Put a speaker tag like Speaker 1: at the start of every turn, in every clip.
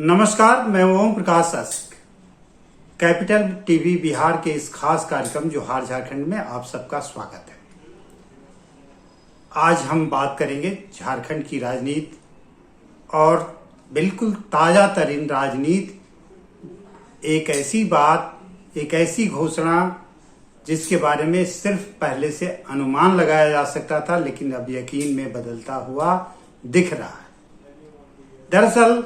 Speaker 1: नमस्कार, मैं Om Prakash Shastri. Capital TV Bihar के इस खास कार्यक्रम जोहार झारखंड में आप सबका स्वागत है। आज हम बात करेंगे झारखंड की राजनीति और बिल्कुल ताजा तरीन राजनीति। एक ऐसी बात, एक ऐसी घोषणा जिसके बारे में सिर्फ पहले से अनुमान लगाया जा सकता था, लेकिन अब यकीन में बदलता हुआ दिख रहा है। दरअसल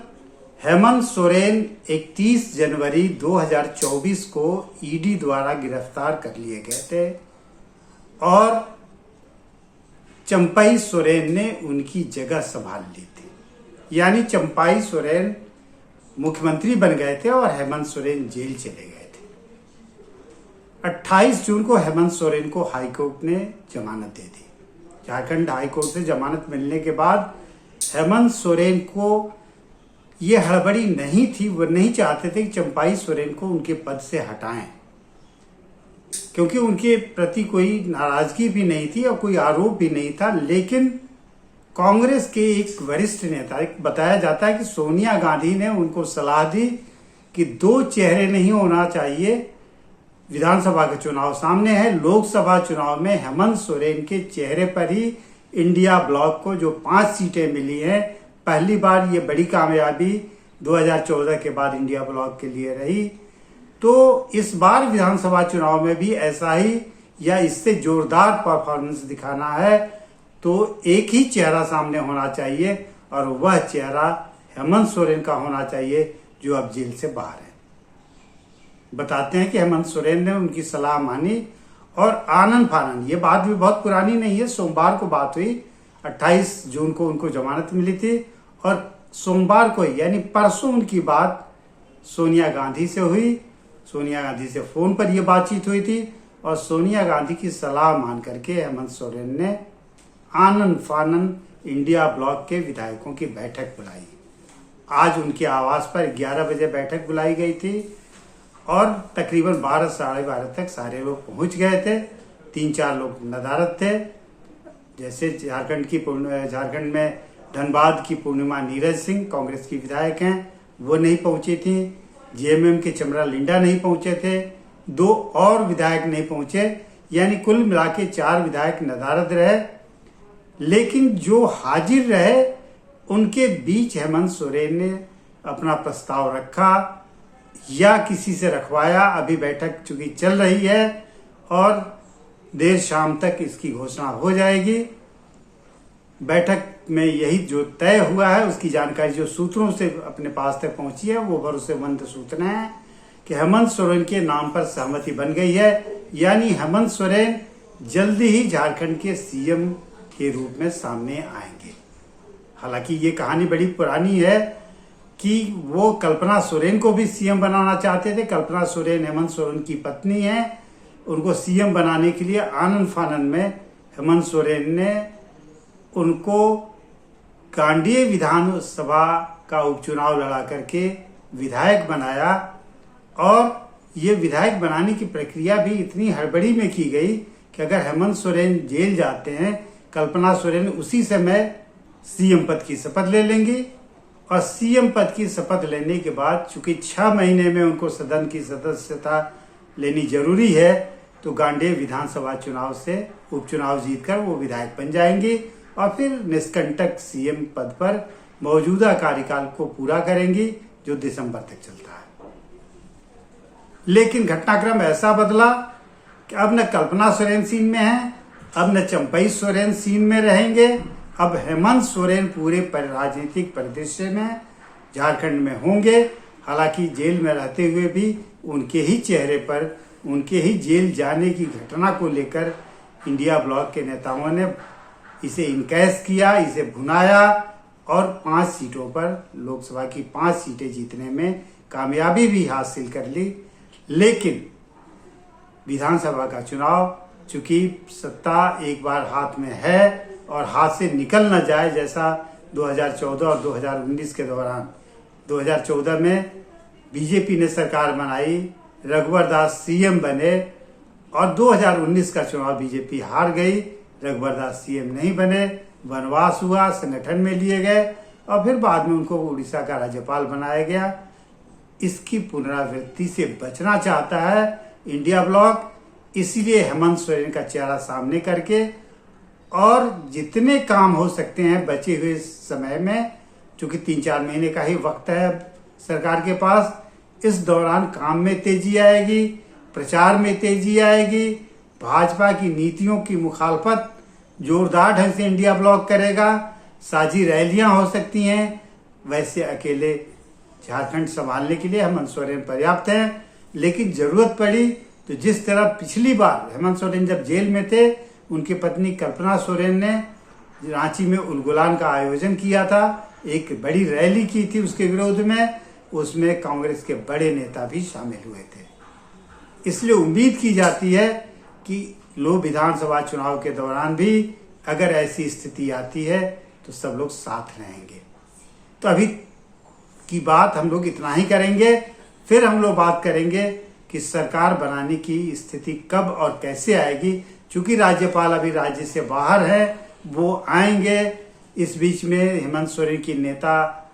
Speaker 1: हेमंत सोरेन 31 जनवरी 2024 को ईडी द्वारा गिरफ्तार कर लिए गए थे और चंपाई सोरेन ने उनकी जगह संभाल ली थी। यानी चंपाई सोरेन मुख्यमंत्री बन गए थे और हेमंत सोरेन जेल चले गए थे। 28 जून को हेमंत सोरेन को हाईकोर्ट ने जमानत दे दी। झारखंड हाईकोर्ट से जमानत मिलने के बाद हेमंत सोरेन को ये हड़बड़ी नहीं थी। वो नहीं चाहते थे कि चंपाई सोरेन को उनके पद से हटाएं, क्योंकि उनके प्रति कोई नाराजगी भी नहीं थी और कोई आरोप भी नहीं था। लेकिन कांग्रेस के एक वरिष्ठ नेता, बताया जाता है कि सोनिया गांधी ने उनको सलाह दी कि दो चेहरे नहीं होना चाहिए। विधानसभा का चुनाव सामने है, लोकसभा चुनाव में हेमंत सोरेन के चेहरे पर ही इंडिया ब्लॉक को जो 5 सीटें मिली हैं, पहली बार ये बड़ी कामयाबी 2014 के बाद इंडिया ब्लॉक के लिए रही। तो इस बार विधानसभा चुनाव में भी ऐसा ही या इससे जोरदार परफॉर्मेंस दिखाना है तो एक ही चेहरा सामने होना चाहिए और वह चेहरा हेमंत सोरेन का होना चाहिए, जो अब जेल से बाहर है। बताते हैं कि हेमंत सोरेन ने उनकी सलाह मानी और आनन फानन, ये बात भी बहुत पुरानी नहीं है, सोमवार को बात हुई। 28 जून को उनको जमानत मिली थी और सोमवार को यानी परसों उनकी बात सोनिया गांधी से हुई। सोनिया गांधी से फोन पर यह बातचीत हुई थी और सोनिया गांधी की सलाह मान करके हेमंत सोरेन ने आनन फानन इंडिया ब्लॉक के विधायकों की बैठक बुलाई। आज उनके आवास पर 11 बजे बैठक बुलाई गई थी और तकरीबन 12 साढ़े 12 तक सारे लोग पहुंच गए थे। 3-4 लोग नदारत थे, जैसे झारखंड में धनबाद की पूर्णिमा नीरज सिंह कांग्रेस की विधायक हैं, वो नहीं पहुंची थी। जेएमएम के चमरा लिंडा नहीं पहुंचे थे। 2 और विधायक नहीं पहुंचे, यानी कुल मिला के 4 विधायक नदारद रहे। लेकिन जो हाजिर रहे उनके बीच हेमंत सोरेन ने अपना प्रस्ताव रखा या किसी से रखवाया। अभी बैठक चूंकि चल रही है और देर शाम तक इसकी घोषणा हो जाएगी। बैठक में यही जो तय हुआ है उसकी जानकारी जो सूत्रों से अपने पास तक पहुंची है वो भरोसेमंद सूचना है कि हेमंत सोरेन के नाम पर सहमति बन गई है। यानी हेमंत सोरेन जल्दी ही झारखंड के सीएम के रूप में सामने आएंगे। हालांकि ये कहानी बड़ी पुरानी है कि वो कल्पना सोरेन को भी सीएम बनाना चाहते थे। कल्पना सोरेन हेमंत सोरेन की पत्नी है। उनको सीएम बनाने के लिए आनन फानन में हेमंत सोरेन ने उनको गांडीय विधानसभा का उपचुनाव लड़ा करके विधायक बनाया और ये विधायक बनाने की प्रक्रिया भी इतनी हड़बड़ी में की गई कि अगर हेमंत सोरेन जेल जाते हैं, कल्पना सोरेन उसी समय सीएम पद की शपथ ले लेंगी और सीएम पद की शपथ लेने के बाद चूंकि 6 महीने में उनको सदन की सदस्यता लेनी जरूरी है, तो गांडीय विधानसभा चुनाव से उपचुनाव जीतकर वो विधायक बन जाएंगी और फिर निष्कंटक सीएम पद पर मौजूदा कार्यकाल को पूरा करेंगी, जो दिसंबर तक चलता है। लेकिन घटनाक्रम ऐसा बदला कि अब न कल्पना सोरेन सीन में है, अब न चंपाई सोरेन सीन में रहेंगे। अब हेमंत सोरेन पूरे राजनीतिक परिदृश्य में झारखंड में होंगे। हालांकि जेल में रहते हुए भी उनके ही चेहरे पर उनके ही जेल जाने की घटना को लेकर इंडिया ब्लॉक के नेताओं ने इसे इनकैश किया, इसे भुनाया और 5 सीटों पर लोकसभा की 5 सीटें जीतने में कामयाबी भी हासिल कर ली। लेकिन विधानसभा का चुनाव चूंकि सत्ता एक बार हाथ में है और हाथ से निकल न जाए, जैसा 2014 और 2019 के दौरान 2014 में बीजेपी ने सरकार बनाई, रघुवर दास सीएम बने और 2019 का चुनाव बीजेपी हार गई। रघुवर दास सीएम नहीं बने, वनवास हुआ, संगठन में लिए गए और फिर बाद में उनको उड़ीसा का राज्यपाल बनाया गया। इसकी पुनरावृत्ति से बचना चाहता है इंडिया ब्लॉक, इसीलिए हेमंत सोरेन का चेहरा सामने करके और जितने काम हो सकते हैं बचे हुए समय में, चूंकि 3-4 महीने का ही वक्त है सरकार के पास, इस दौरान काम में तेजी आएगी, प्रचार में तेजी आएगी, भाजपा की नीतियों की मुखालफत जोरदार ढंग से इंडिया ब्लॉक करेगा, साझी रैलियां हो सकती हैं। वैसे अकेले झारखंड संभालने के लिए हेमंत सोरेन पर्याप्त हैं, लेकिन जरूरत पड़ी तो जिस तरह पिछली बार हेमंत सोरेन जब जेल में थे, उनकी पत्नी कल्पना सोरेन ने रांची में उलगुलान का आयोजन किया था, एक बड़ी रैली की थी उसके विरोध में, उसमें कांग्रेस के बड़े नेता भी शामिल हुए थे। इसलिए उम्मीद की जाती है कि लोग विधानसभा चुनाव के दौरान भी अगर ऐसी स्थिति आती है तो सब लोग साथ रहेंगे। तो अभी की बात हम लोग इतना ही करेंगे, फिर हम लोग बात करेंगे कि सरकार बनाने की स्थिति कब और कैसे आएगी। चूंकि राज्यपाल अभी राज्य से बाहर है, वो आएंगे। इस बीच में हेमंत सोरेन की नेता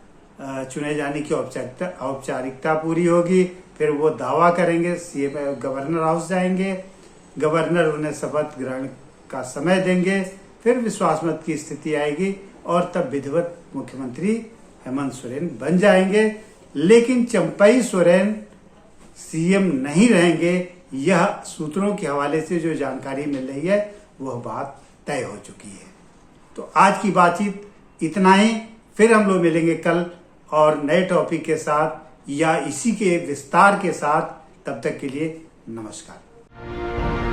Speaker 1: चुने जाने की औपचारिकता पूरी होगी, फिर वो दावा करेंगे, सीएम गवर्नर हाउस जाएंगे, गवर्नर उन्हें शपथ ग्रहण का समय देंगे, फिर विश्वास मत की स्थिति आएगी और तब विधिवत मुख्यमंत्री हेमंत सोरेन बन जाएंगे। लेकिन चंपई सोरेन सीएम नहीं रहेंगे, यह सूत्रों के हवाले से जो जानकारी मिल रही है वह बात तय हो चुकी है। तो आज की बातचीत इतना ही, फिर हम लोग मिलेंगे कल और नए टॉपिक के साथ या इसी के विस्तार के साथ। तब तक के लिए नमस्कार।